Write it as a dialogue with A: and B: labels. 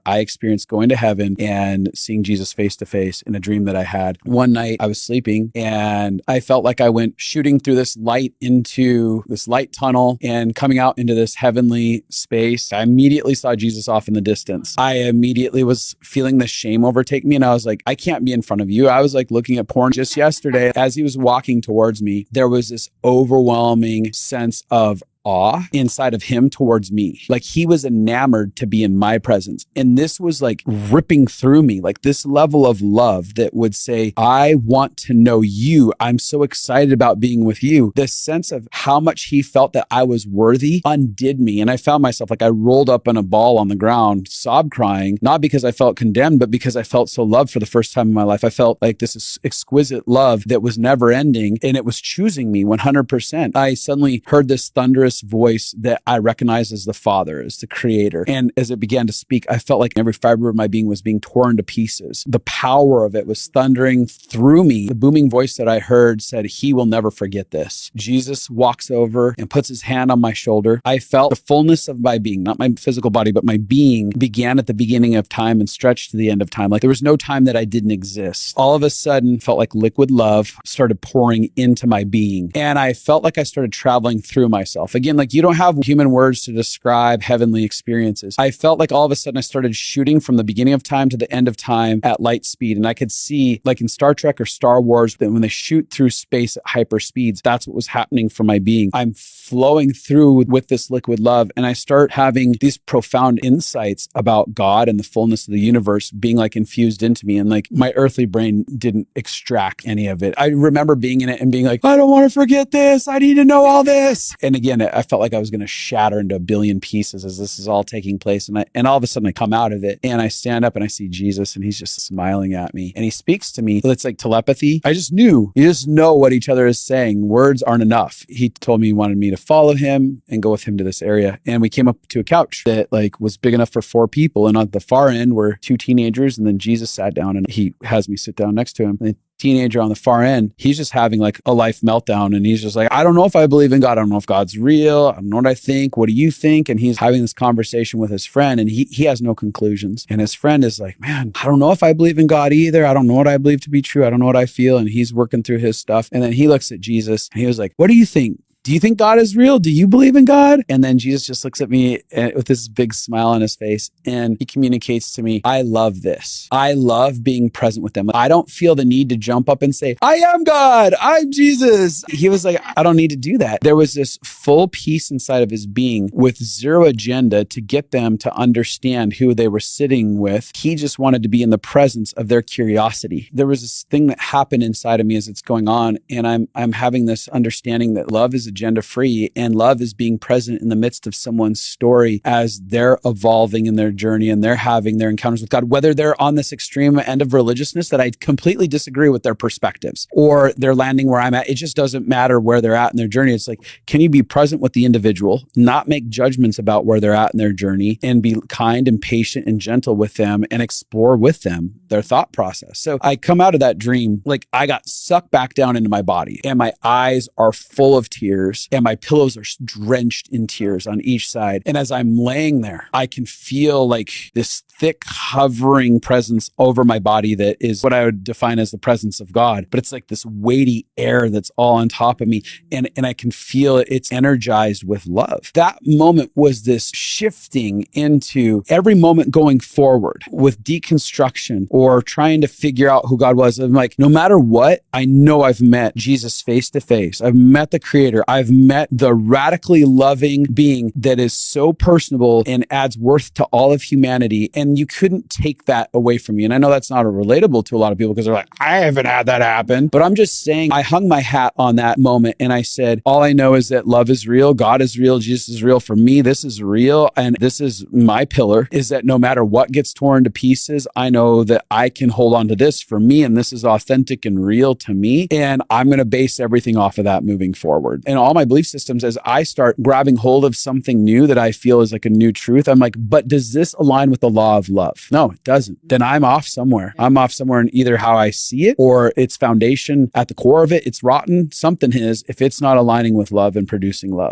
A: I experienced going to heaven and seeing Jesus face to face in a dream that I had. One night I was sleeping and I felt like I went shooting through this light into this light tunnel and coming out into this heavenly space. I immediately saw Jesus off in the distance. I immediately was feeling the shame overtake me and I was like, I can't be in front of you. I was like looking at porn just yesterday. As he was walking towards me, there was this overwhelming sense of awe inside of him towards me. Like he was enamored to be in my presence. And this was like ripping through me, like this level of love that would say, I want to know you. I'm so excited about being with you. This sense of how much he felt that I was worthy undid me. And I found myself like I rolled up in a ball on the ground, sob crying, not because I felt condemned, but because I felt so loved for the first time in my life. I felt like this exquisite love that was never ending and it was choosing me 100%. I suddenly heard this thunderous voice that I recognized as the Father, as the Creator. And as it began to speak, I felt like every fiber of my being was being torn to pieces. The power of it was thundering through me. The booming voice that I heard said, he will never forget this. Jesus walks over and puts his hand on my shoulder. I felt the fullness of my being, not my physical body, but my being began at the beginning of time and stretched to the end of time. Like there was no time that I didn't exist. All of a sudden, felt like liquid love started pouring into my being. And I felt like I started traveling through myself. Again, like you don't have human words to describe heavenly experiences. I felt like all of a sudden I started shooting from the beginning of time to the end of time at light speed. And I could see like in Star Trek or Star Wars that when they shoot through space at hyper speeds, that's what was happening for my being. I'm flowing through with this liquid love. And I start having these profound insights about God and the fullness of the universe being like infused into me. And like my earthly brain didn't extract any of it. I remember being in it and being like, I don't want to forget this. I need to know all this. And again, I felt like I was going to shatter into a billion pieces as this is all taking place. And all of a sudden I come out of it and I stand up and I see Jesus and he's just smiling at me and he speaks to me. It's like telepathy. I just knew, you just know what each other is saying. Words aren't enough. He told me he wanted me to follow him and go with him to this area. And we came up to a couch that like was big enough for 4 people. And at the far end were 2 teenagers. And then Jesus sat down and he has me sit down next to him. And teenager on the far end, he's just having like a life meltdown. And he's just like, I don't know if I believe in God. I don't know if God's real. I don't know what I think. What do you think? And he's having this conversation with his friend and he has no conclusions. And his friend is like, man, I don't know if I believe in God either. I don't know what I believe to be true. I don't know what I feel. And he's working through his stuff. And then he looks at Jesus and he was like, what do you think? Do you think God is real? Do you believe in God? And then Jesus just looks at me with this big smile on his face and he communicates to me, I love this. I love being present with them. I don't feel the need to jump up and say, I am God. I'm Jesus. He was like, I don't need to do that. There was this full peace inside of his being with zero agenda to get them to understand who they were sitting with. He just wanted to be in the presence of their curiosity. There was this thing that happened inside of me as it's going on. And I'm having this understanding that love is agenda free and love is being present in the midst of someone's story as they're evolving in their journey and they're having their encounters with God, whether they're on this extreme end of religiousness that I completely disagree with their perspectives or they're landing where I'm at. It just doesn't matter where they're at in their journey. It's like, can you be present with the individual, not make judgments about where they're at in their journey and be kind and patient and gentle with them and explore with them their thought process. So I come out of that dream, like I got sucked back down into my body and my eyes are full of tears and my pillows are drenched in tears on each side. And as I'm laying there, I can feel like this thick hovering presence over my body that is what I would define as the presence of God. But it's like this weighty air that's all on top of me. And I can feel it's energized with love. That moment was this shifting into every moment going forward with deconstruction or trying to figure out who God was. I'm like, no matter what, I know I've met Jesus face to face. I've met the Creator. I've met the radically loving being that is so personable and adds worth to all of humanity. And you couldn't take that away from me. And I know that's not relatable to a lot of people because they're like, I haven't had that happen. But I'm just saying, I hung my hat on that moment and I said, all I know is that love is real. God is real. Jesus is real. For me, this is real. And this is my pillar, is that no matter what gets torn to pieces, I know that I can hold on to this for me. And this is authentic and real to me. And I'm going to base everything off of that moving forward. And all my belief systems, as I start grabbing hold of something new that I feel is like a new truth, I'm like, but does this align with the law of love? No, it doesn't. Then I'm off somewhere. I'm off somewhere in either how I see it or its foundation at the core of it. It's rotten. Something is if it's not aligning with love and producing love.